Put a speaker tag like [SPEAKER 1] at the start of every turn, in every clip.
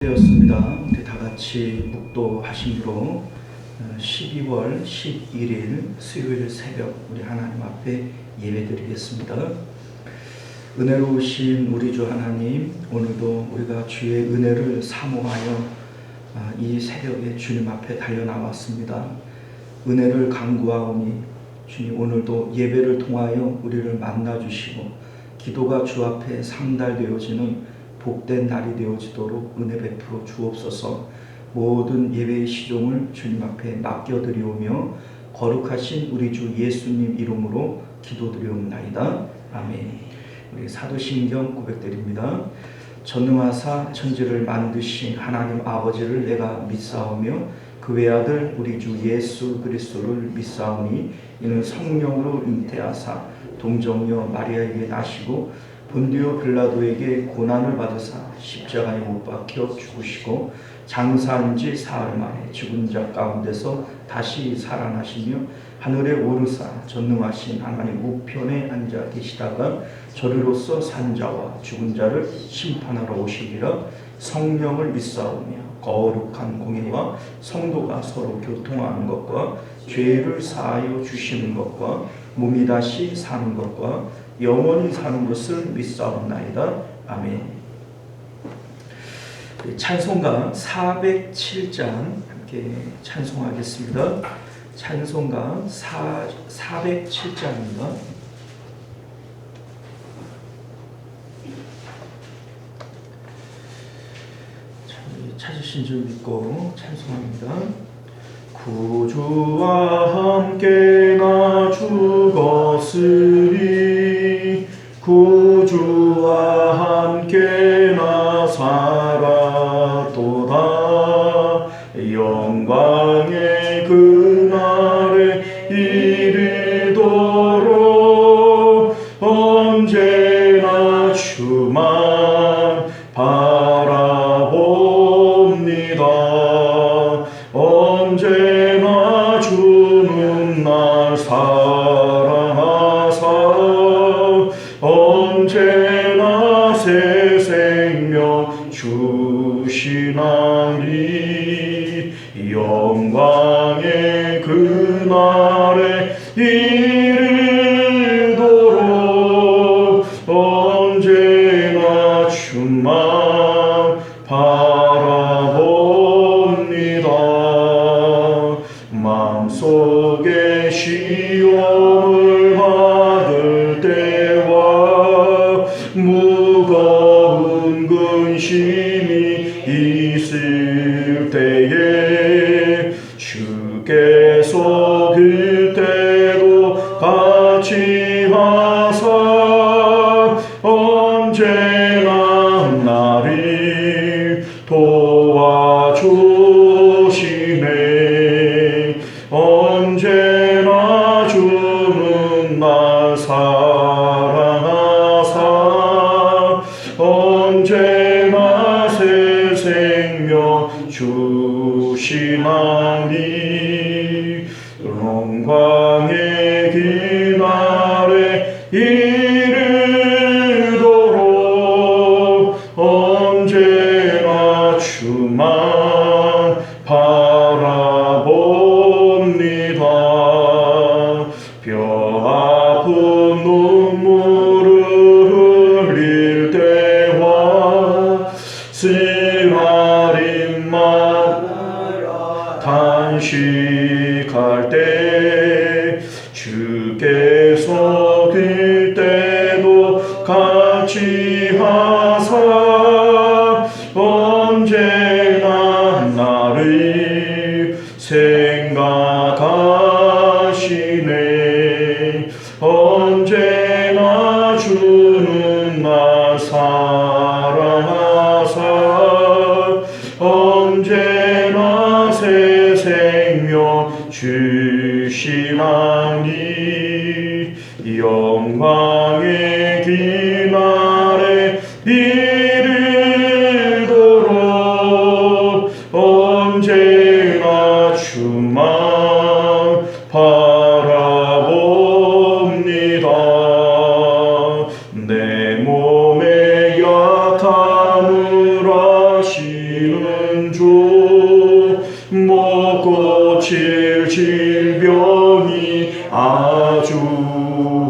[SPEAKER 1] 되었습니다. 우리 다 같이 묵도하심으로 12월 11일 수요일 새벽 우리 하나님 앞에 예배드리겠습니다. 은혜로우신 우리 주 하나님, 오늘도 우리가 주의 은혜를 사모하여 이 새벽에 주님 앞에 달려나왔습니다. 은혜를 간구하오니 주님, 오늘도 예배를 통하여 우리를 만나주시고 기도가 주 앞에 상달되어지는 복된 날이 되어지도록 은혜 베풀어 주옵소서. 모든 예배의 시종을 주님 앞에 맡겨드리오며 거룩하신 우리 주 예수님 이름으로 기도드리옵나이다. 아멘. 우리 사도신경 고백드립니다. 전능하사 천지를 만드신 하나님 아버지를 내가 믿사오며 그 외아들 우리 주 예수 그리스도를 믿사오니 이는 성령으로 잉태하사 동정녀 마리아에게 나시고 본디오 빌라도에게 고난을 받으사 십자가에 못 박혀 죽으시고 장사한 지 사흘 만에 죽은 자 가운데서 다시 살아나시며 하늘에 오르사 전능하신 하나님 우편에 앉아 계시다가 저리로서 산 자와 죽은 자를 심판하러 오시리라. 성령을 믿사오며 거룩한 공예와 성도가 서로 교통하는 것과 죄를 사하여 주시는 것과 몸이 다시 사는 것과 영원히 사는 것을 믿사옵나이다. 아멘. 찬송가 407장 함께 찬송하겠습니다. 찬송가 407장입니다. 찾으신 줄 믿고 찬송합니다. 구주와 함께 나 죽었으리 구주와 함께 나 살았도다. 영광의 그날에 이르도록 언제나 주만 바라봅니다. 언제나 주는 날 사랑하사 언제나 새 생명 주시나니 영광의 그날에 이르도록 언제나 주만 바라봅니다. 마음속에 시험을 받을 때와 무거운 근심이 있을 때에 주께서 그때도 같이 하사 언제나 나를 도와주시네. 언제나 주는 날 사랑하사 언제나 새 생명 주시나니 영광의 그날에 이르도록 언제나 주만 바라봅니다. 뼈 아픈 눈물을 흘릴 때와 쓰라림만 단식할 때 주께서 그때도 같이 하사 언제나 나를 생각하시네. 언제나 주는 날 사랑하사 언제나 새 생명 주시나니 영광의 그날에 이르도록 언제나 주만 바라봅니다. 내 몸에 약함을 하시는 주는 주 먹고 칠 질병이 아주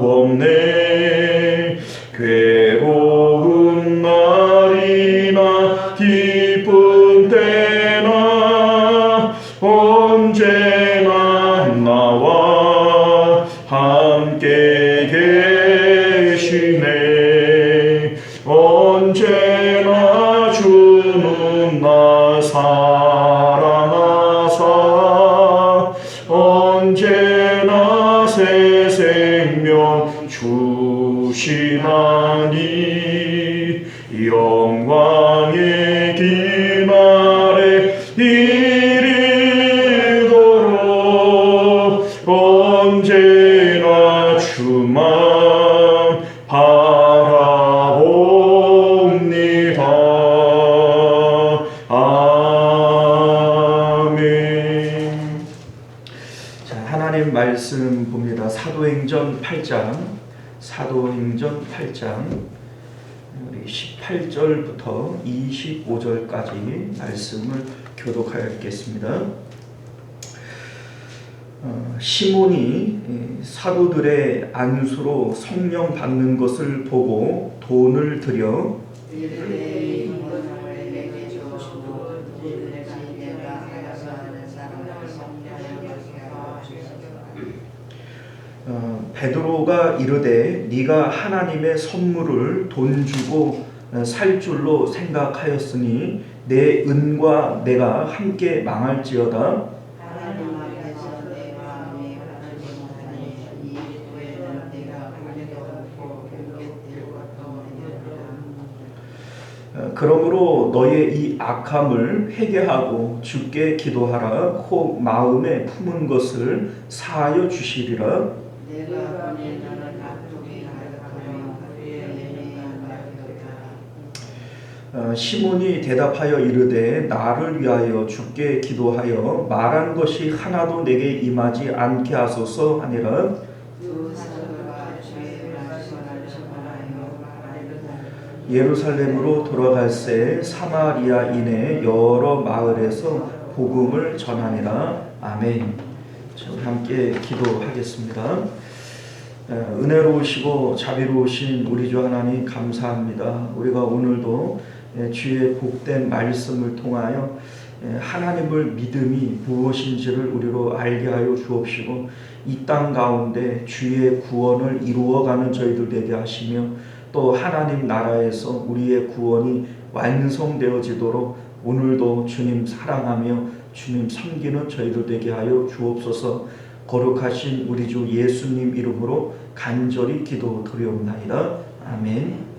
[SPEAKER 1] 없네. 괴로운 날이나 기쁜 때나 언제나 나와 함께 계시네. 언제나 주는 나 사랑하사 언제나 새 생명 주시나니. 영광의 길 아래 이르도록 언제나 주만 바라봅니다. 아멘. 자, 하나님 말씀 봅니다. 사도행전 8장, 사도행전 8장 우리 18절부터 25절까지 말씀을 교독하였겠습니다. 시몬이 사도들의 안수로 성령 받는 것을 보고 돈을 들여 베드로가 이르되 네가 하나님의 선물을 돈 주고 살 줄로 생각하였으니 내 은과 내가 함께 망할지어다. 그러므로 너의 이 악함을 회개하고 주께 기도하라. 혹 마음에 품은 것을 사하여 주시리라. 시몬이 대답하여 이르되 나를 위하여 주께 기도하여 말한 것이 하나도 내게 임하지 않게 하소서 하니라. 예루살렘으로 돌아갈새 사마리아인의 여러 마을에서 복음을 전하니라. 아멘. 함께 기도하겠습니다. 은혜로우시고 자비로우신 우리 주 하나님 감사합니다. 우리가 오늘도 주의 복된 말씀을 통하여 하나님을 믿음이 무엇인지를 우리로 알게 하여 주옵시고 이 땅 가운데 주의 구원을 이루어가는 저희들 되게 하시며 또 하나님 나라에서 우리의 구원이 완성되어지도록 오늘도 주님 사랑하며 주님 섬기는 저희들 되게 하여 주옵소서. 거룩하신 우리 주 예수님 이름으로 간절히 기도드리옵나이다. 아멘.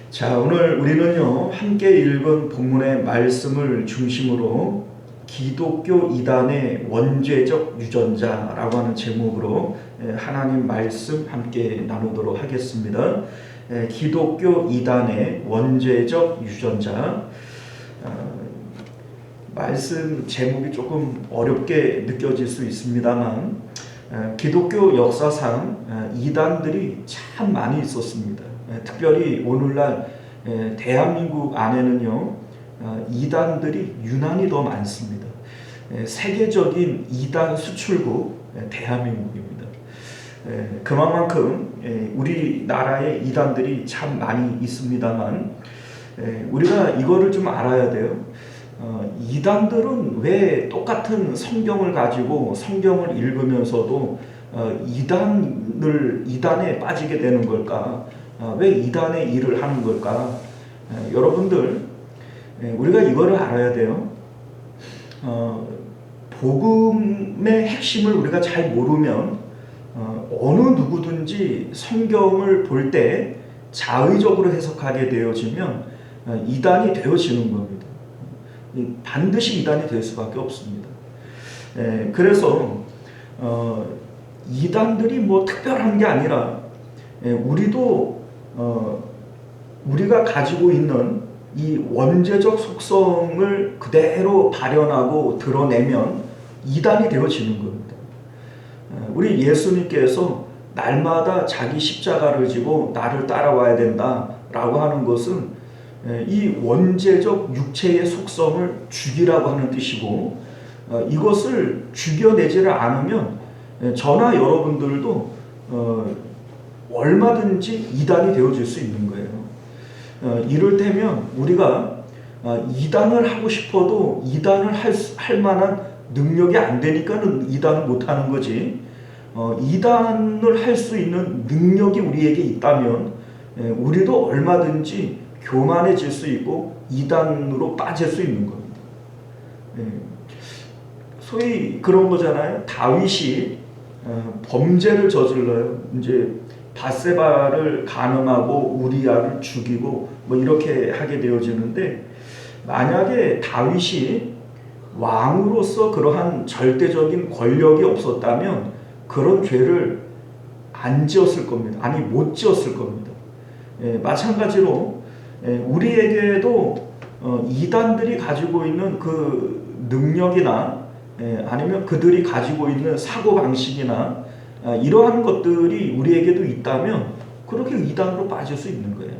[SPEAKER 1] 자, 오늘 우리는요 함께 읽은 본문의 말씀을 중심으로 기독교 이단의 원죄적 유전자라고 하는 제목으로 하나님 말씀 함께 나누도록 하겠습니다. 기독교 이단의 원죄적 유전자. 말씀 제목이 조금 어렵게 느껴질 수 있습니다만 기독교 역사상 이단들이 참 많이 있었습니다. 특별히 오늘날 대한민국 안에는요 이단들이 유난히 더 많습니다. 세계적인 이단 수출국 대한민국입니다. 그만큼 우리나라에 이단들이 참 많이 있습니다만 우리가 이거를 좀 알아야 돼요. 이단들은 왜 똑같은 성경을 가지고 성경을 읽으면서도 이단에 빠지게 되는 걸까? 왜 이단의 일을 하는 걸까? 여러분들 우리가 이거를 알아야 돼요. 복음의 핵심을 우리가 잘 모르면 어느 누구든지 성경을 볼 때 자의적으로 해석하게 되어지면 이단이 되어지는 겁니다. 반드시 이단이 될 수밖에 없습니다. 그래서 이단들이 뭐 특별한 게 아니라 우리도 우리가 가지고 있는 이 원죄적 속성을 그대로 발현하고 드러내면 이단이 되어지는 겁니다. 우리 예수님께서 날마다 자기 십자가를 지고 나를 따라와야 된다라고 하는 것은 이 원죄적 육체의 속성을 죽이라고 하는 뜻이고, 이것을 죽여내지를 않으면 저나 여러분들도 얼마든지 이단이 되어질 수 있는 거예요. 이를테면 우리가 이단을 하고 싶어도 이단을 할 만한 능력이 안 되니까는 이단을 못 하는 거지. 이단을 할 수 있는 능력이 우리에게 있다면 우리도 얼마든지 교만해질 수 있고 이단으로 빠질 수 있는 겁니다. 소위 그런 거잖아요. 다윗이 범죄를 저질러요. 이제 밧세바를 간음하고 우리아를 죽이고 뭐 이렇게 하게 되어지는데, 만약에 다윗이 왕으로서 그러한 절대적인 권력이 없었다면 그런 죄를 안 지었을 겁니다. 아니 못 지었을 겁니다. 마찬가지로 우리에게도 이단들이 가지고 있는 그 능력이나 아니면 그들이 가지고 있는 사고방식이나 이러한 것들이 우리에게도 있다면 그렇게 이단으로 빠질 수 있는 거예요.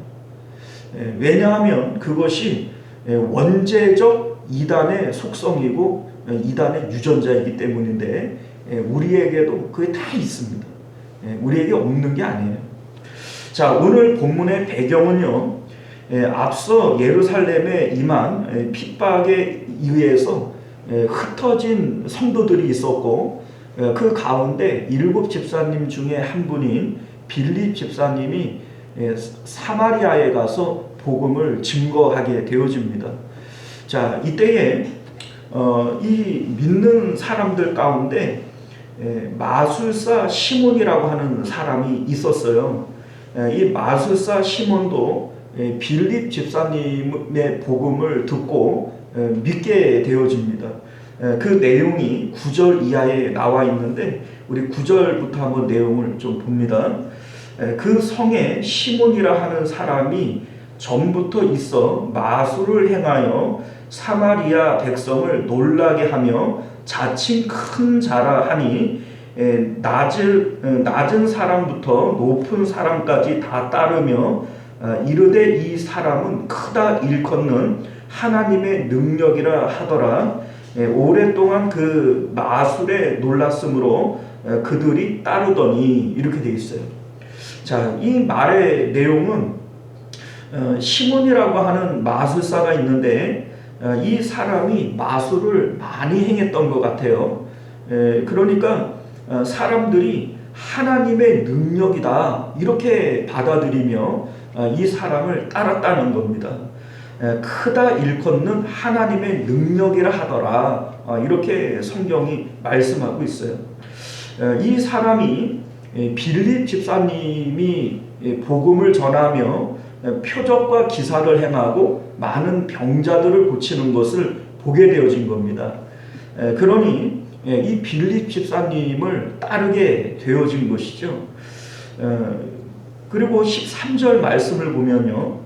[SPEAKER 1] 왜냐하면 그것이 원죄적 이단의 속성이고 이단의 유전자이기 때문인데, 우리에게도 그게 다 있습니다. 우리에게 없는 게 아니에요. 자, 오늘 본문의 배경은요, 앞서 예루살렘에 임한 핍박에 의해서 흩어진 성도들이 있었고, 그 가운데 7 집사님 중에 한 분인 빌립 집사님이 사마리아에 가서 복음을 증거하게 되어집니다. 자, 이때에 이 믿는 사람들 가운데 마술사 시몬이라고 하는 사람이 있었어요. 이 마술사 시몬도 빌립 집사님의 복음을 듣고 믿게 되어집니다. 그 내용이 9절 이하에 나와 있는데 우리 9절부터 한번 내용을 좀 봅니다. 그 성에 시몬이라 하는 사람이 전부터 있어 마술을 행하여 사마리아 백성을 놀라게 하며 자칭 큰 자라 하니 낮은 사람부터 높은 사람까지 다 따르며 이르되 이 사람은 크다 일컫는 하나님의 능력이라 하더라. 오랫동안 그 마술에 놀랐으므로 그들이 따르더니, 이렇게 되어 있어요. 자, 이 말의 내용은 시몬이라고 하는 마술사가 있는데 이 사람이 마술을 많이 행했던 것 같아요. 그러니까 사람들이 하나님의 능력이다 이렇게 받아들이며 이 사람을 따랐다는 겁니다. 크다 일컫는 하나님의 능력이라 하더라, 이렇게 성경이 말씀하고 있어요. 이 사람이 빌립 집사님이 복음을 전하며 표적과 기사를 행하고 많은 병자들을 고치는 것을 보게 되어진 겁니다. 그러니 이 빌립 집사님을 따르게 되어진 것이죠. 그리고 13절 말씀을 보면요,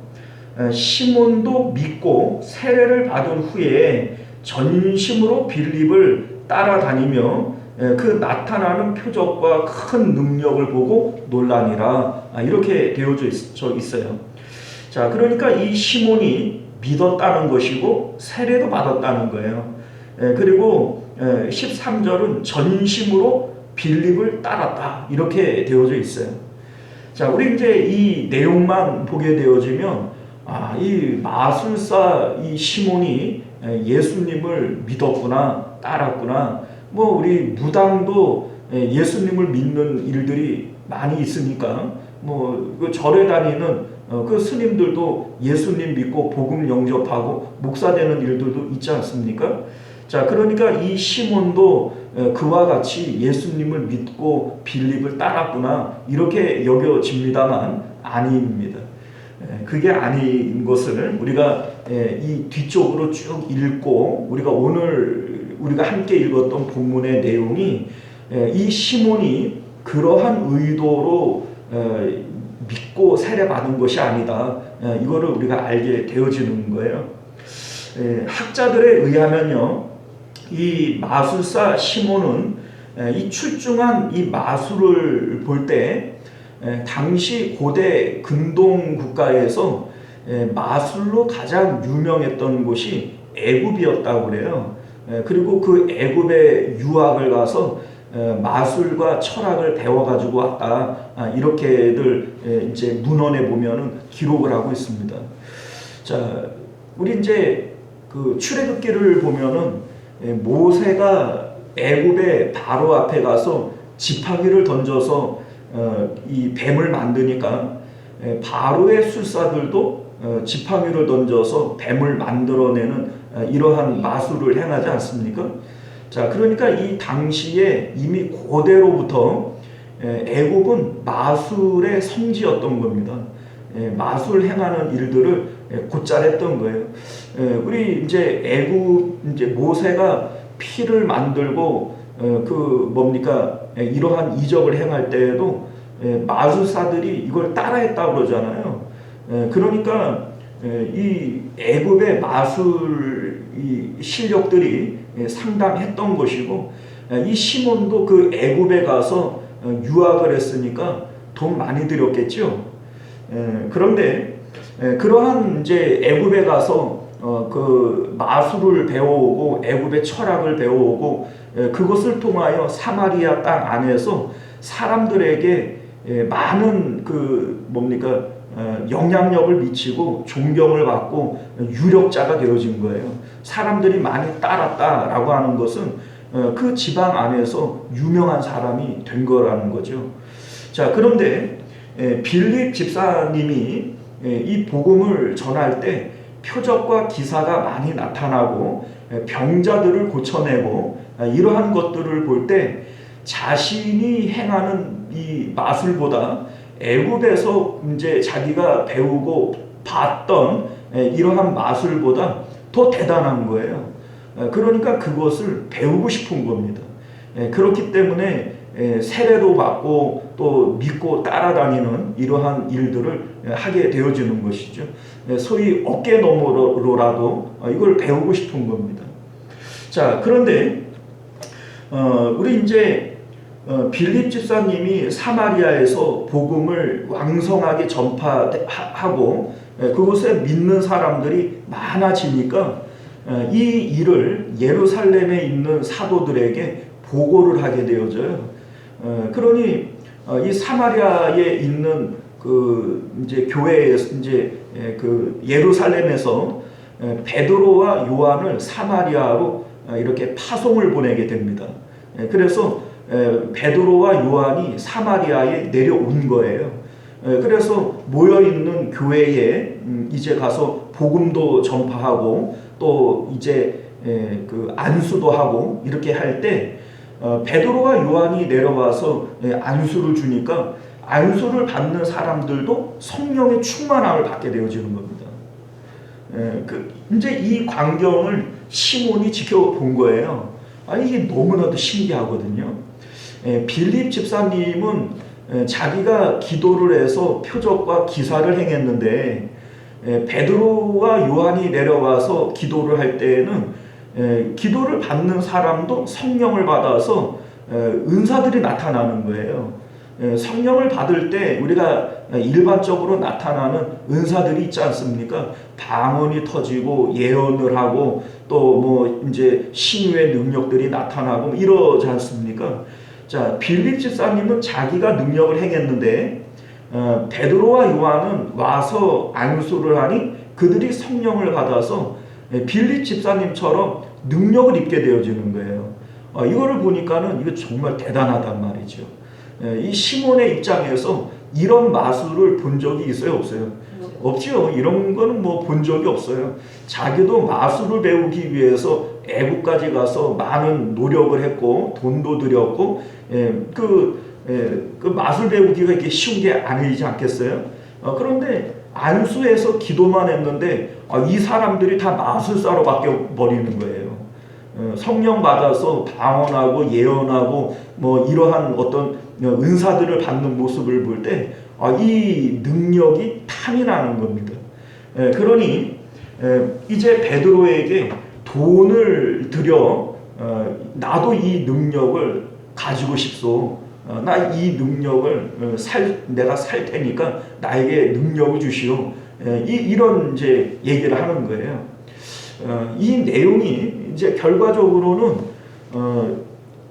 [SPEAKER 1] 시몬도 믿고 세례를 받은 후에 전심으로 빌립을 따라다니며 그 나타나는 표적과 큰 능력을 보고 놀라니라, 이렇게 되어져 있어요. 자, 그러니까 이 시몬이 믿었다는 것이고 세례도 받았다는 거예요. 그리고 13절은 전심으로 빌립을 따랐다 이렇게 되어져 있어요. 자, 우리 이제 이 내용만 보게 되어지면 이 마술사 이 시몬이 예수님을 믿었구나, 따랐구나. 뭐 우리 무당도 예수님을 믿는 일들이 많이 있으니까 그 절에 다니는 그 스님들도 예수님 믿고 복음 영접하고 목사 되는 일들도 있지 않습니까? 자, 그러니까 이 시몬도 그와 같이 예수님을 믿고 빌립을 따랐구나 이렇게 여겨집니다만 아닙니다. 그게 아닌 것을 우리가 이 뒤쪽으로 쭉 읽고 우리가 함께 읽었던 본문의 내용이 이 시몬이 그러한 의도로 믿고 세례받은 것이 아니다, 이거를 우리가 알게 되어지는 거예요. 학자들에 의하면요, 이 마술사 시몬은 이 출중한 이 마술을 볼 때 당시 고대 근동 국가에서 마술로 가장 유명했던 곳이 애굽이었다고 그래요. 그리고 그 애굽의 유학을 가서 마술과 철학을 배워가지고 왔다. 이렇게들 이제 문헌에 보면은 기록을 하고 있습니다. 자, 우리 이제 그 출애굽기를 보면은 모세가 애굽의 바로 앞에 가서 지팡이를 던져서 이 뱀을 만드니까 바로의 술사들도 지팡이를 던져서 뱀을 만들어내는 이러한 마술을 행하지 않습니까? 자, 그러니까 이 당시에 이미 고대로부터 애굽은 마술의 성지였던 겁니다. 마술 행하는 일들을 곧잘 했던 거예요. 우리 이제 애굽 이제 모세가 피를 만들고 그 뭡니까 이러한 이적을 행할 때에도 마술사들이 이걸 따라했다고 그러잖아요. 그러니까 이 애굽의 마술 이 실력들이 상당했던 것이고 이 시몬도 그 애굽에 가서 유학을 했으니까 돈 많이 들였겠죠. 그런데 그러한 이제 애굽에 가서 그 마술을 배워오고 애굽의 철학을 배워오고 그것을 통하여 사마리아 땅 안에서 사람들에게 많은 그 뭡니까 영향력을 미치고 존경을 받고 유력자가 되어진 거예요. 사람들이 많이 따랐다라고 하는 것은 그 지방 안에서 유명한 사람이 된 거라는 거죠. 자, 그런데 빌립 집사님이 이 복음을 전할 때 표적과 기사가 많이 나타나고 병자들을 고쳐내고 이러한 것들을 볼 때 자신이 행하는 이 마술보다 애굽에서 이제 자기가 배우고 봤던 이러한 마술보다 더 대단한 거예요. 그러니까 그것을 배우고 싶은 겁니다. 그렇기 때문에 세례도 받고 또 믿고 따라다니는 이러한 일들을 하게 되어지는 것이죠. 소위 어깨너머로라도 이걸 배우고 싶은 겁니다. 자, 그런데 우리 이제 빌립 집사님이 사마리아에서 복음을 왕성하게 전파하고 그곳에 믿는 사람들이 많아지니까 이 일을 예루살렘에 있는 사도들에게 보고를 하게 되어져요. 그러니 이 사마리아에 있는 그 이제 교회에서 이제 그 예루살렘에서 베드로와 요한을 사마리아로 이렇게 파송을 보내게 됩니다. 그래서 베드로와 요한이 사마리아에 내려온 거예요. 그래서 모여있는 교회에 이제 가서 복음도 전파하고 또 이제 그 안수도 하고 이렇게 할 때 베드로와 요한이 내려와서 안수를 주니까 안수를 받는 사람들도 성령의 충만함을 받게 되어지는 겁니다. 이제 이 광경을 시몬이 지켜본 거예요. 이게 너무나도 신기하거든요. 빌립 집사님은 자기가 기도를 해서 표적과 기사를 행했는데 베드로와 요한이 내려와서 기도를 할 때에는 기도를 받는 사람도 성령을 받아서 은사들이 나타나는 거예요. 성령을 받을 때 우리가 일반적으로 나타나는 은사들이 있지 않습니까? 방언이 터지고 예언을 하고 또 뭐 이제 신유의 능력들이 나타나고 이러지 않습니까? 자, 빌립 집사님은 자기가 능력을 행했는데 베드로와 요한은 와서 안수를 하니 그들이 성령을 받아서 빌립 집사님처럼 능력을 입게 되어지는 거예요. 이거를 보니까는 이거 정말 대단하단 말이죠. 이 시몬의 입장에서 이런 마술을 본 적이 있어요, 없어요? 없죠. 이런 거는 뭐 본 적이 없어요. 자기도 마술을 배우기 위해서 애국까지 가서 많은 노력을 했고 돈도 들였고 그 마술 배우기가 이렇게 쉬운 게 아니지 않겠어요? 그런데 안수해서 기도만 했는데 이 사람들이 다 마술사로 바뀌어 버리는 거예요. 성령 받아서 방언하고 예언하고 뭐 이러한 어떤 은사들을 받는 모습을 볼 때 이 능력이 탐이 나는 겁니다. 그러니 이제 베드로에게 돈을 들여 나도 이 능력을 가지고 싶소. 나 이 능력을 내가 살 테니까 나에게 능력을 주시오. 이런 이제 얘기를 하는 거예요. 이 내용이 이제 결과적으로는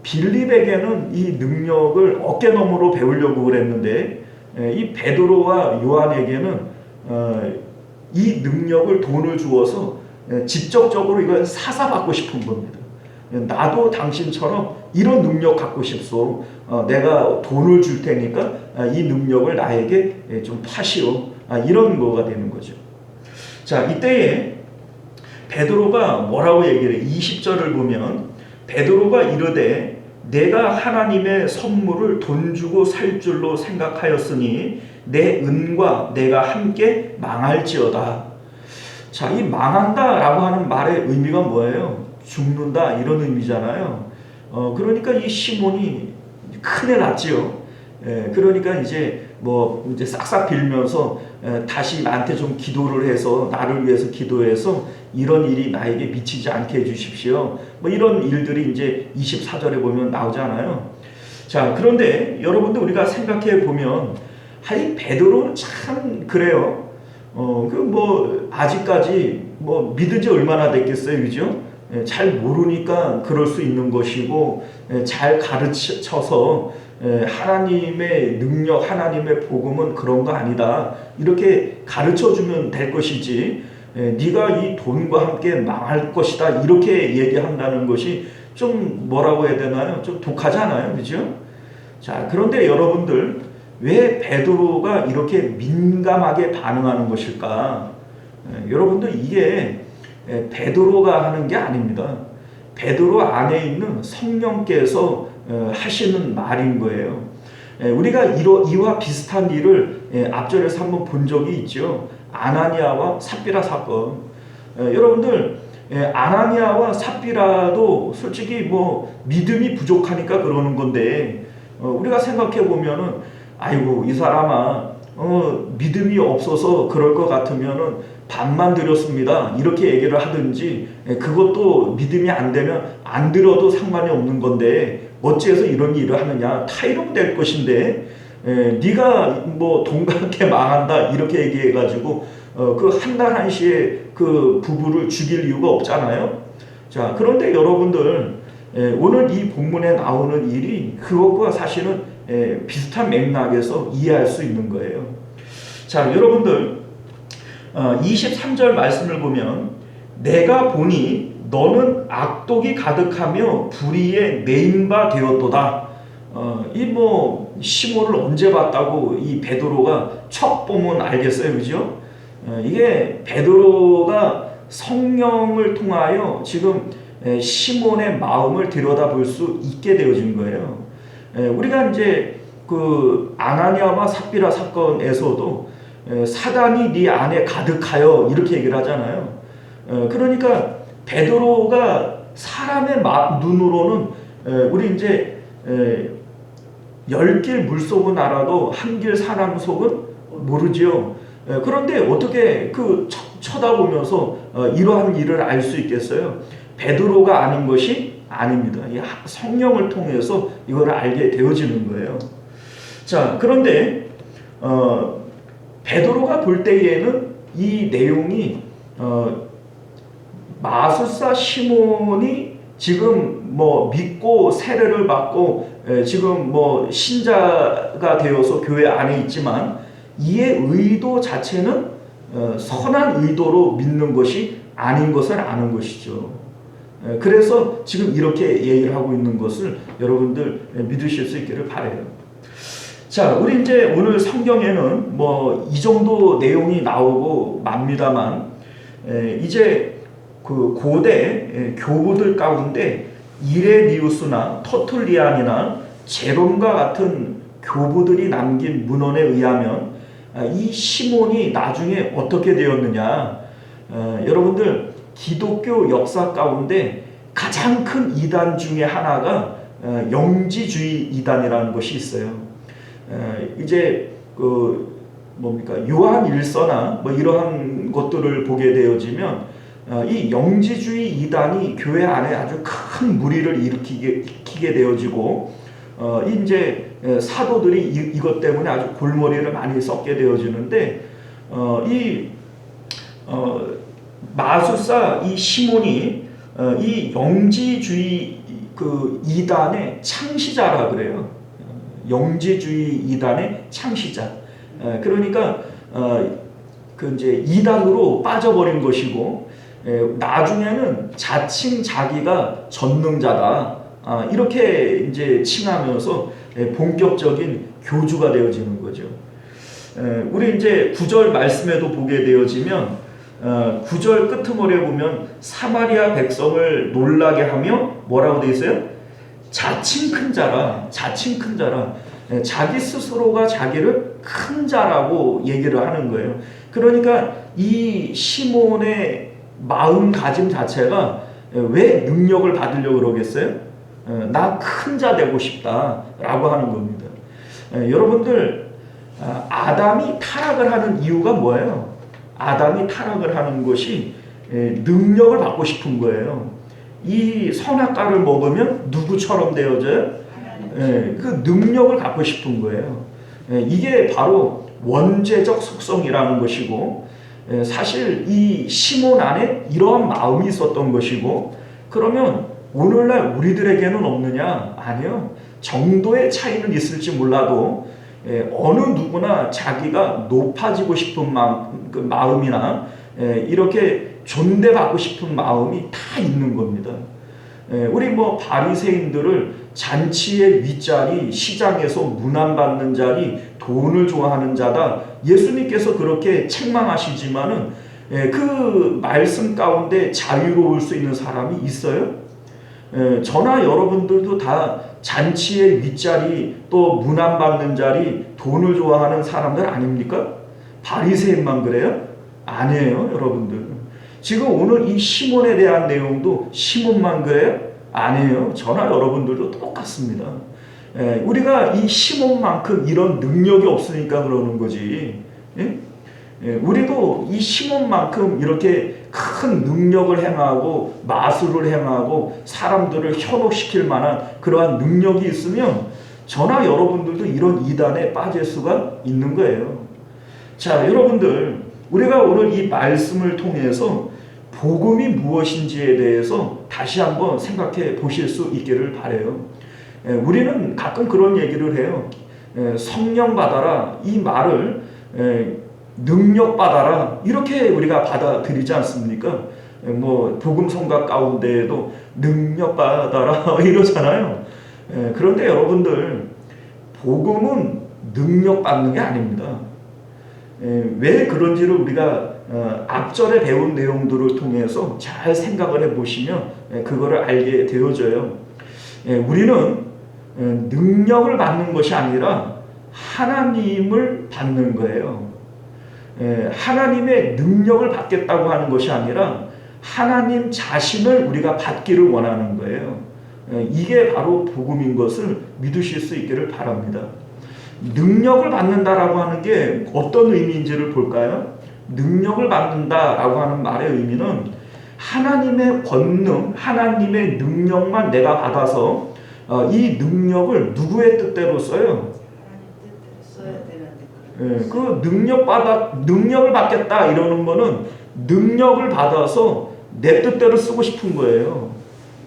[SPEAKER 1] 빌립에게는 이 능력을 어깨너머로 배우려고 그랬는데 이 베드로와 요한에게는 이 능력을 돈을 주어서 직접적으로 이걸 사사받고 싶은 겁니다. 나도 당신처럼 이런 능력 갖고 싶소. 내가 돈을 줄 테니까 이 능력을 나에게 좀 파시오. 이런 거가 되는 거죠. 자, 이때에 베드로가 뭐라고 얘기를 해? 20절을 보면 베드로가 이르되 내가 하나님의 선물을 돈 주고 살 줄로 생각하였으니 내 은과 내가 함께 망할지어다. 자, 이 망한다라고 하는 말의 의미가 뭐예요? 죽는다 이런 의미잖아요. 그러니까 이 시몬이 큰일 났지요. 그러니까 이제 이제 싹싹 빌면서 다시 나한테 좀 기도를 해서 나를 위해서 기도해서 이런 일이 나에게 미치지 않게 해주십시오. 이런 일들이 이제 24절에 보면 나오잖아요. 자, 그런데 여러분들 우리가 생각해 보면 베드로는 참 그래요. 아직까지 믿은 지 얼마나 됐겠어요, 그죠? 잘 모르니까 그럴 수 있는 것이고 잘 가르쳐서 하나님의 능력, 하나님의 복음은 그런 거 아니다. 이렇게 가르쳐주면 될 것이지 네가 이 돈과 함께 망할 것이다. 이렇게 얘기한다는 것이 좀 뭐라고 해야 되나요? 좀 독하잖아요. 그죠? 자, 그런데 여러분들 왜 베드로가 이렇게 민감하게 반응하는 것일까? 여러분들 이게 베드로가 하는 게 아닙니다. 베드로 안에 있는 성령께서 하시는 말인 거예요. 우리가 이와 비슷한 일을 앞절에서 한번 본 적이 있죠. 아나니아와 삽비라 사건. 여러분들 아나니아와 삽비라도 솔직히 믿음이 부족하니까 그러는 건데 우리가 생각해 보면은 아이고 이 사람아 믿음이 없어서 그럴 것 같으면은 반만 드렸습니다. 이렇게 얘기를 하든지 그것도 믿음이 안 되면 안 드려도 상관이 없는 건데 어찌해서 이런 일을 하느냐. 타이롱될 것인데 네가 돈과 함께 망한다 이렇게 얘기해가지고 그 한 달 한시에 그 부부를 죽일 이유가 없잖아요. 자, 그런데 여러분들 오늘 이 본문에 나오는 일이 그것과 사실은 비슷한 맥락에서 이해할 수 있는 거예요. 자, 여러분들 23절 말씀을 보면 내가 보니 너는 악독이 가득하며 불의에 매인 바 되었도다. 시몬을 언제 봤다고 이 베드로가 척 보면 알겠어요, 그죠? 이게 베드로가 성령을 통하여 지금 시몬의 마음을 들여다볼 수 있게 되어진 거예요. 우리가 이제 그 아나니아와 삽비라 사건에서도 사단이 네 안에 가득하여 이렇게 얘기를 하잖아요. 그러니까 베드로가 사람의 눈으로는 우리 이제 10길 물속은 알아도 한 길 사람 속은 모르지요. 그런데 어떻게 쳐다보면서 이러한 일을 알 수 있겠어요? 베드로가 아는 것이 아닙니다. 성령을 통해서 이걸 알게 되어지는 거예요. 자, 그런데 베드로가 볼 때에는 이 내용이 마술사 시몬이 지금 믿고 세례를 받고 지금 신자가 되어서 교회 안에 있지만 이의 의도 자체는 선한 의도로 믿는 것이 아닌 것을 아는 것이죠. 그래서 지금 이렇게 얘기를 하고 있는 것을 여러분들 믿으실 수 있기를 바라요. 자, 우리 이제 오늘 성경에는 이 정도 내용이 나오고 맙니다만 이제 그 고대 교부들 가운데 이레니우스나 터툴리안이나 제롬과 같은 교부들이 남긴 문헌에 의하면 이 시몬이 나중에 어떻게 되었느냐, 여러분들 기독교 역사 가운데 가장 큰 이단 중에 하나가 영지주의 이단이라는 것이 있어요. 이제 요한 일서나 이러한 것들을 보게 되어지면 이 영지주의 이단이 교회 안에 아주 큰 무리를 일으키게 되어지고 이제 사도들이 이것 때문에 아주 골머리를 많이 썩게 되어지는데 이 마술사 이 시몬이 이 영지주의 그 이단의 창시자라 그래요. 영지주의 이단의 창시자. 그러니까 그 이제 이단으로 빠져버린 것이고, 나중에는 자칭 자기가 전능자다, 이렇게 이제 칭하면서 본격적인 교주가 되어지는 거죠. 우리 이제 9절 말씀에도 보게 되어지면 9절 끄트머리에 보면 사마리아 백성을 놀라게 하며 뭐라고 되어 있어요? 자칭 큰 자라, 자칭 큰 자라. 자기 스스로가 자기를 큰 자라고 얘기를 하는 거예요. 그러니까 이 시몬의 마음가짐 자체가 왜 능력을 받으려고 그러겠어요? 나 큰 자 되고 싶다라고 하는 겁니다. 여러분들, 아담이 타락을 하는 이유가 뭐예요? 아담이 타락을 하는 것이 능력을 받고 싶은 거예요. 이 선악과를 먹으면 누구처럼 되어져요? 그 능력을 갖고 싶은 거예요. 이게 바로 원죄적 속성이라는 것이고, 사실 이 시몬 안에 이러한 마음이 있었던 것이고, 그러면 오늘날 우리들에게는 없느냐? 아니요. 정도의 차이는 있을지 몰라도 어느 누구나 자기가 높아지고 싶은 그 마음이나 이렇게 존대받고 싶은 마음이 다 있는 겁니다. 우리 뭐 바리새인들을 잔치의 윗자리, 시장에서 문안받는 자리, 돈을 좋아하는 자다, 예수님께서 그렇게 책망하시지만은 그 말씀 가운데 자유로울 수 있는 사람이 있어요? 저나 여러분들도 다 잔치의 윗자리, 또 문안받는 자리, 돈을 좋아하는 사람들 아닙니까? 바리새인만 그래요? 아니에요, 여러분들. 지금 오늘 이 시몬에 대한 내용도 시몬만 그래요? 아니에요. 저나 여러분들도 똑같습니다. 우리가 이 시몬만큼 이런 능력이 없으니까 그러는 거지. 우리도 이 시몬만큼 이렇게 큰 능력을 행하고 마술을 행하고 사람들을 현혹시킬 만한 그러한 능력이 있으면 저나 여러분들도 이런 이단에 빠질 수가 있는 거예요. 자, 여러분들, 우리가 오늘 이 말씀을 통해서 복음이 무엇인지에 대해서 다시 한번 생각해 보실 수 있기를 바라요. 우리는 가끔 그런 얘기를 해요. 성령 받아라, 이 말을 능력 받아라, 이렇게 우리가 받아들이지 않습니까? 뭐 복음 성각 가운데에도 능력 받아라 이러잖아요. 그런데 여러분들, 복음은 능력 받는 게 아닙니다. 왜 그런지를 우리가 앞절에 배운 내용들을 통해서 잘 생각을 해보시면 그거를 알게 되어져요. 우리는 능력을 받는 것이 아니라 하나님을 받는 거예요. 하나님의 능력을 받겠다고 하는 것이 아니라 하나님 자신을 우리가 받기를 원하는 거예요. 이게 바로 복음인 것을 믿으실 수 있기를 바랍니다. 능력을 받는다라고 하는 게 어떤 의미인지를 볼까요? 능력을 받는다라고 하는 말의 의미는 하나님의 권능, 하나님의 능력만 내가 받아서 이 능력을 누구의 뜻대로 써요? 그 능력을 받겠다 이러는 거는 능력을 받아서 내 뜻대로 쓰고 싶은 거예요.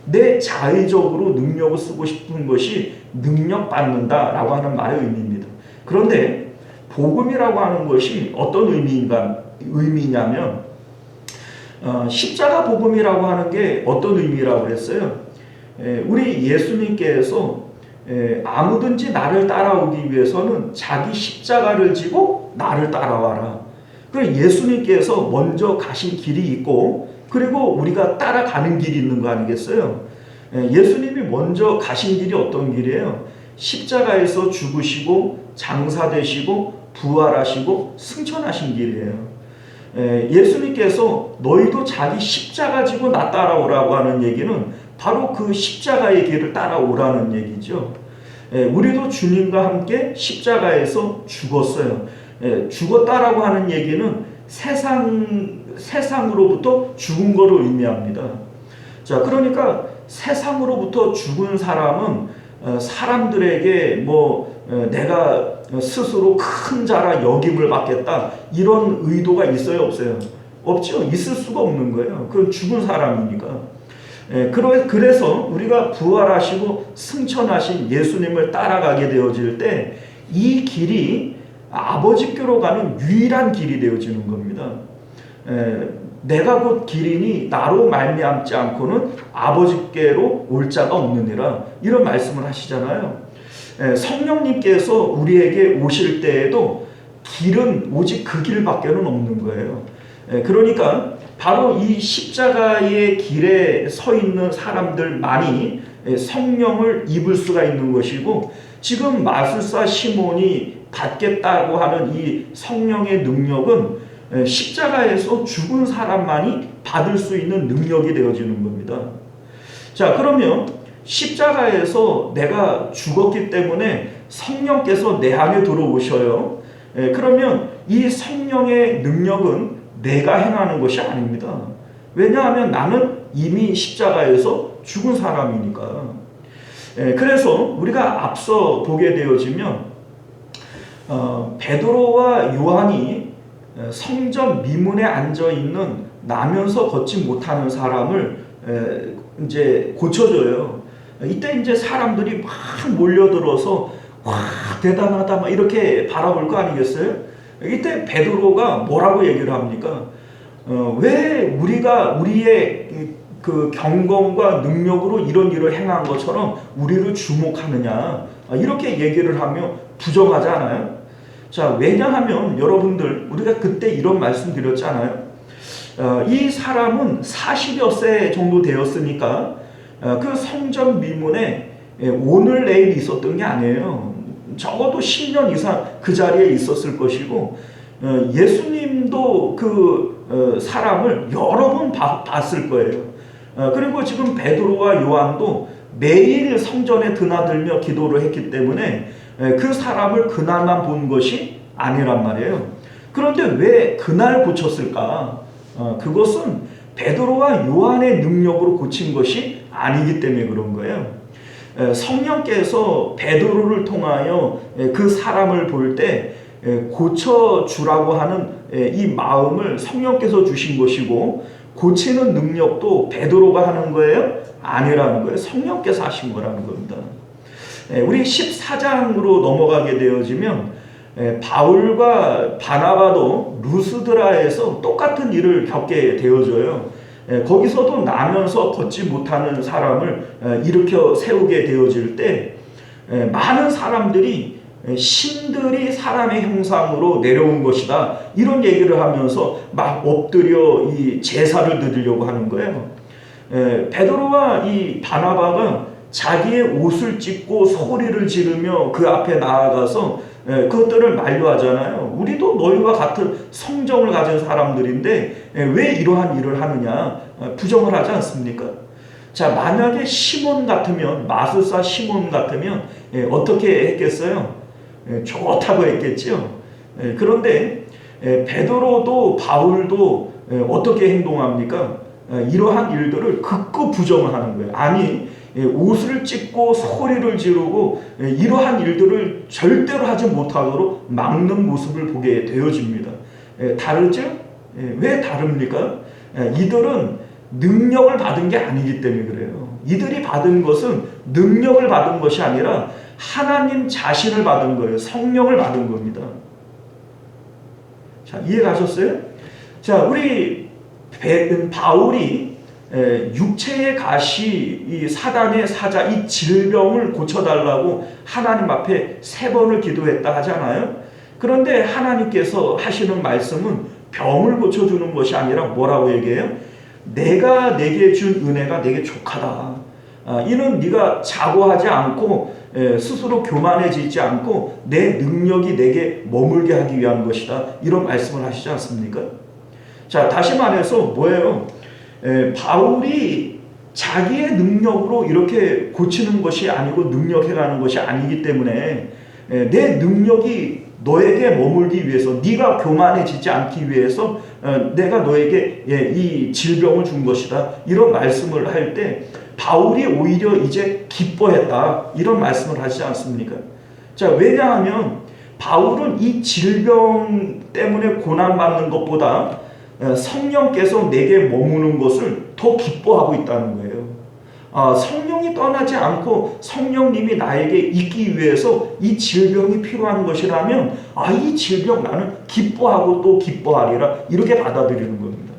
[SPEAKER 1] 내 자의적으로 능력을 쓰고 싶은 것이 능력받는다라고 하는 말의 의미입니다. 그런데 복음이라고 하는 것이 어떤 의미냐면 십자가 복음이라고 하는 게 어떤 의미라고 그랬어요? 우리 예수님께서 아무든지 나를 따라오기 위해서는 자기 십자가를 지고 나를 따라와라. 그리고 예수님께서 먼저 가신 길이 있고, 그리고 우리가 따라가는 길이 있는 거 아니겠어요? 예수님이 먼저 가신 길이 어떤 길이에요? 십자가에서 죽으시고 장사되시고 부활하시고 승천하신 길이에요. 예수님께서 너희도 자기 십자가 지고 나 따라오라고 하는 얘기는 바로 그 십자가의 길을 따라오라는 얘기죠. 우리도 주님과 함께 십자가에서 죽었어요. 죽었다라고 하는 얘기는 세상으로부터 죽은 것을 의미합니다. 자, 그러니까 세상으로부터 죽은 사람은 사람들에게 내가 스스로 큰 자라 여김을 받겠다, 이런 의도가 있어요, 없어요? 없죠. 있을 수가 없는 거예요. 그건 죽은 사람이니까. 그래서 우리가 부활하시고 승천하신 예수님을 따라가게 되어질 때 이 길이 아버지께로 가는 유일한 길이 되어지는 겁니다. 내가 곧 길이니 나로 말미암지 않고는 아버지께로 올 자가 없느니라, 이런 말씀을 하시잖아요. 성령님께서 우리에게 오실 때에도 길은 오직 그 길밖에는 없는 거예요. 그러니까 바로 이 십자가의 길에 서 있는 사람들만이 성령을 입을 수가 있는 것이고, 지금 마술사 시몬이 받겠다고 하는 이 성령의 능력은 십자가에서 죽은 사람만이 받을 수 있는 능력이 되어지는 겁니다. 자, 그러면 십자가에서 내가 죽었기 때문에 성령께서 내 안에 들어오셔요. 그러면 이 성령의 능력은 내가 행하는 것이 아닙니다. 왜냐하면 나는 이미 십자가에서 죽은 사람이니까. 그래서 우리가 앞서 보게 되어지면 베드로와 요한이 성전 미문에 앉아 있는 나면서 걷지 못하는 사람을 이제 고쳐줘요. 이때 이제 사람들이 막 몰려들어서 와, 대단하다 막 이렇게 바라볼 거 아니겠어요? 이때 베드로가 뭐라고 얘기를 합니까? 왜 우리가 우리의 그 경건과 능력으로 이런 일을 행한 것처럼 우리를 주목하느냐, 이렇게 얘기를 하며 부정하지 않아요? 자, 왜냐하면 여러분들, 우리가 그때 이런 말씀 드렸잖아요. 이 사람은 40여 세 정도 되었으니까 그 성전 미문에 오늘 내일 있었던 게 아니에요. 적어도 10년 이상 그 자리에 있었을 것이고, 예수님도 그 사람을 여러 번 봤을 거예요. 그리고 지금 베드로와 요한도 매일 성전에 드나들며 기도를 했기 때문에 그 사람을 그날만 본 것이 아니란 말이에요. 그런데 왜 그날 고쳤을까? 그것은 베드로와 요한의 능력으로 고친 것이 아니기 때문에 그런 거예요. 성령께서 베드로를 통하여 그 사람을 볼 때 고쳐주라고 하는 이 마음을 성령께서 주신 것이고, 고치는 능력도 베드로가 하는 거예요? 아니라는 거예요. 성령께서 하신 거라는 겁니다. 우리 14장으로 넘어가게 되어지면 바울과 바나바도 루스드라에서 똑같은 일을 겪게 되어져요. 거기서도 나면서 걷지 못하는 사람을 일으켜 세우게 되어질 때 많은 사람들이 신들이 사람의 형상으로 내려온 것이다, 이런 얘기를 하면서 막 엎드려 이 제사를 드리려고 하는 거예요. 베드로와 이 바나바가 자기의 옷을 찢고 소리를 지르며 그 앞에 나아가서 그것들을 만류하잖아요. 우리도 너희와 같은 성정을 가진 사람들인데 왜 이러한 일을 하느냐, 부정을 하지 않습니까? 자, 만약에 시몬 같으면, 마술사 시몬 같으면 어떻게 했겠어요? 좋다고 했겠죠. 그런데 베드로도 바울도 어떻게 행동합니까? 이러한 일들을 극구 부정을 하는 거예요. 아니, 옷을 찢고 소리를 지르고 이러한 일들을 절대로 하지 못하도록 막는 모습을 보게 되어집니다. 다르죠? 왜 다릅니까? 이들은 능력을 받은 게 아니기 때문에 그래요. 이들이 받은 것은 능력을 받은 것이 아니라 하나님 자신을 받은 거예요. 성령을 받은 겁니다. 자, 이해가셨어요? 자, 우리 바울이 육체의 가시, 이 사단의 사자, 이 질병을 고쳐달라고 하나님 앞에 3번을 기도했다 하잖아요. 그런데 하나님께서 하시는 말씀은 병을 고쳐주는 것이 아니라 뭐라고 얘기해요? 내가 내게 준 은혜가 내게 족하다. 이는 네가 자고하지 않고 스스로 교만해지지 않고 내 능력이 내게 머물게 하기 위한 것이다, 이런 말씀을 하시지 않습니까? 자, 다시 말해서 뭐예요? 바울이 자기의 능력으로 이렇게 고치는 것이 아니고 능력해가는 것이 아니기 때문에 내 능력이 너에게 머물기 위해서, 네가 교만해지지 않기 위해서 내가 너에게 이 질병을 준 것이다, 이런 말씀을 할 때 바울이 오히려 이제 기뻐했다, 이런 말씀을 하시지 않습니까? 자, 왜냐하면 바울은 이 질병 때문에 고난받는 것보다 성령께서 내게 머무는 것을 더 기뻐하고 있다는 거예요. 성령이 떠나지 않고 성령님이 나에게 있기 위해서 이 질병이 필요한 것이라면 이 질병 나는 기뻐하고 또 기뻐하리라 이렇게 받아들이는 겁니다.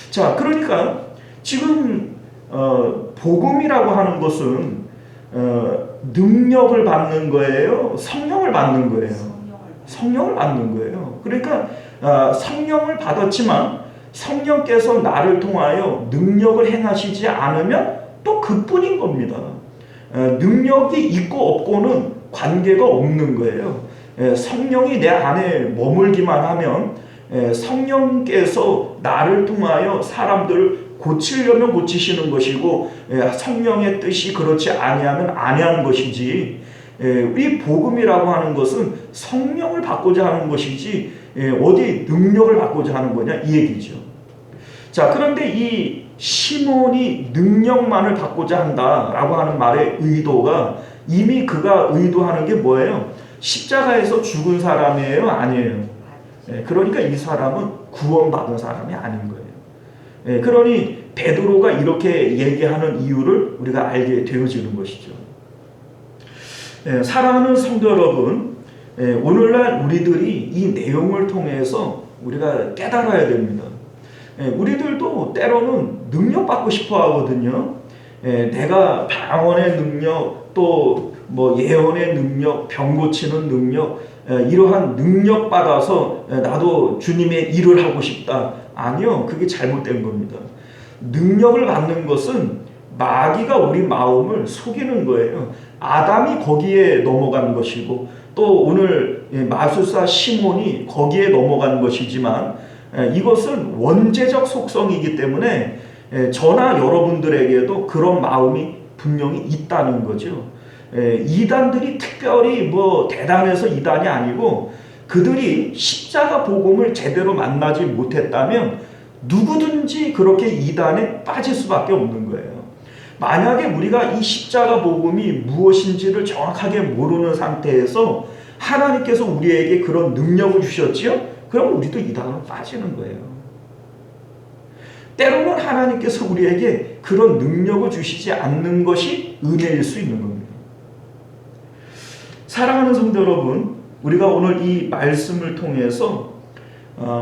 [SPEAKER 1] 자, 그러니까 지금 복음이라고 하는 것은 능력을 받는 거예요? 성령을 받는 거예요? 성령을 받는 거예요. 그러니까 성령을 받았지만 성령께서 나를 통하여 능력을 행하시지 않으면 또 그뿐인 겁니다. 능력이 있고 없고는 관계가 없는 거예요. 성령이 내 안에 머물기만 하면 성령께서 나를 통하여 사람들을 고치려면 고치시는 것이고 성령의 뜻이 그렇지 아니하면 아니하는 것이지, 이 복음이라고 하는 것은 성령을 받고자 하는 것이지 어디 능력을 받고자 하는 거냐 이 얘기죠. 자, 그런데 이 시몬이 능력만을 받고자 한다라고 하는 말의 의도가 이미 그가 의도하는 게 뭐예요? 십자가에서 죽은 사람이에요? 아니에요? 그러니까 이 사람은 구원받은 사람이 아닌 거예요. 그러니 베드로가 이렇게 얘기하는 이유를 우리가 알게 되어지는 것이죠. 사랑하는 성도 여러분, 오늘날 우리들이 이 내용을 통해서 우리가 깨달아야 됩니다. 우리들도 때로는 능력받고 싶어 하거든요. 내가 방언의 능력, 또 예언의 능력, 병 고치는 능력, 이러한 능력 받아서 나도 주님의 일을 하고 싶다. 아니요, 그게 잘못된 겁니다. 능력을 받는 것은 마귀가 우리 마음을 속이는 거예요. 아담이 거기에 넘어간 것이고 또 오늘 마술사 시몬이 거기에 넘어간 것이지만 이것은 원죄적 속성이기 때문에 저나 여러분들에게도 그런 마음이 분명히 있다는 거죠. 이단들이 특별히 대단해서 이단이 아니고 그들이 십자가 복음을 제대로 만나지 못했다면 누구든지 그렇게 이단에 빠질 수밖에 없는 거예요. 만약에 우리가 이 십자가 복음이 무엇인지를 정확하게 모르는 상태에서 하나님께서 우리에게 그런 능력을 주셨지요? 그럼 우리도 이단으로 빠지는 거예요. 때로는 하나님께서 우리에게 그런 능력을 주시지 않는 것이 은혜일 수 있는 겁니다. 사랑하는 성도 여러분, 우리가 오늘 이 말씀을 통해서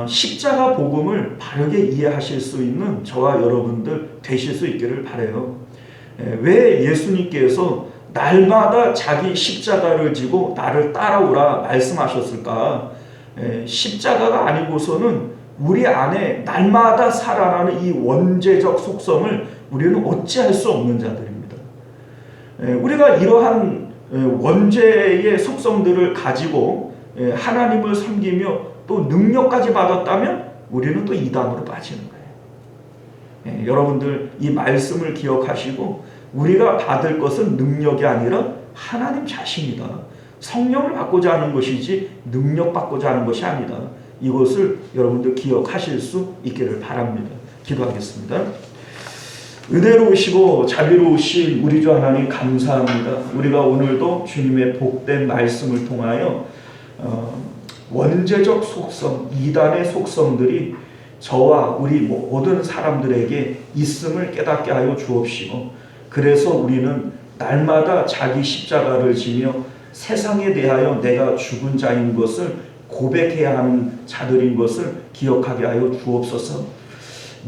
[SPEAKER 1] 십자가 복음을 바르게 이해하실 수 있는 저와 여러분들 되실 수 있기를 바라요. 왜 예수님께서 날마다 자기 십자가를 지고 나를 따라오라 말씀하셨을까? 십자가가 아니고서는 우리 안에 날마다 살아나는 이 원죄적 속성을 우리는 어찌할 수 없는 자들입니다. 우리가 이러한 원죄의 속성들을 가지고 하나님을 섬기며 또 능력까지 받았다면 우리는 또 이단으로 빠지는 거예요. 여러분들 이 말씀을 기억하시고 우리가 받을 것은 능력이 아니라 하나님 자신이다. 성령을 받고자 하는 것이지 능력 받고자 하는 것이 아니다. 이것을 여러분들 기억하실 수 있기를 바랍니다. 기도하겠습니다. 은혜로우시고 자비로우신 우리 주 하나님 감사합니다. 우리가 오늘도 주님의 복된 말씀을 통하여 원죄적 속성, 이단의 속성들이 저와 우리 모든 사람들에게 있음을 깨닫게 하여 주옵시고, 그래서 우리는 날마다 자기 십자가를 지며 세상에 대하여 내가 죽은 자인 것을 고백해야 하는 자들인 것을 기억하게 하여 주옵소서.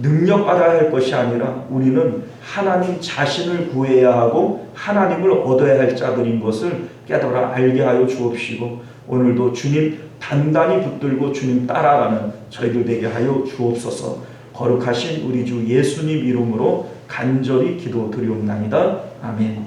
[SPEAKER 1] 능력받아야 할 것이 아니라 우리는 하나님 자신을 구해야 하고 하나님을 얻어야 할 자들인 것을 깨달아 알게 하여 주옵시고, 오늘도 주님 단단히 붙들고 주님 따라가는 저희들 되게 하여 주옵소서. 거룩하신 우리 주 예수님 이름으로 간절히 기도드리옵나이다. 아멘.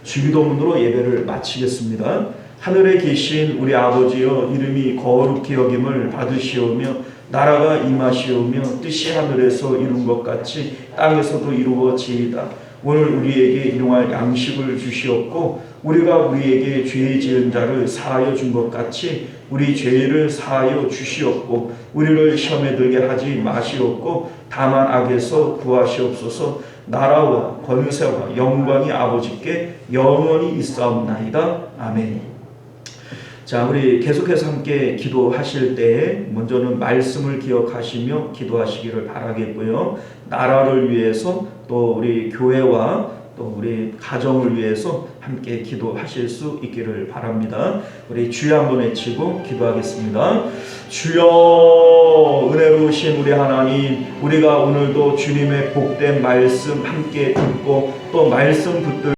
[SPEAKER 1] 주기도문으로 예배를 마치겠습니다. 하늘에 계신 우리 아버지여, 이름이 거룩히 여김을 받으시오며 나라가 임하시오며 뜻이 하늘에서 이룬 것 같이 땅에서도 이루어지이다. 오늘 우리에게 일용할 양식을 주시옵고 우리가 우리에게 죄 지은 자를 사하여 준 것 같이 우리 죄를 사하여 주시옵고 우리를 시험에 들게 하지 마시옵고 다만 악에서 구하시옵소서. 나라와 권세와 영광이 아버지께 영원히 있사옵나이다. 아멘. 자, 우리 계속해서 함께 기도하실 때 먼저는 말씀을 기억하시며 기도하시기를 바라겠고요. 나라를 위해서 또 우리 교회와 또 우리 가정을 위해서 함께 기도하실 수 있기를 바랍니다. 우리 주여 한번 외치고 기도하겠습니다. 주여, 은혜로우신 우리 하나님, 우리가 오늘도 주님의 복된 말씀 함께 듣고 또 말씀 붙들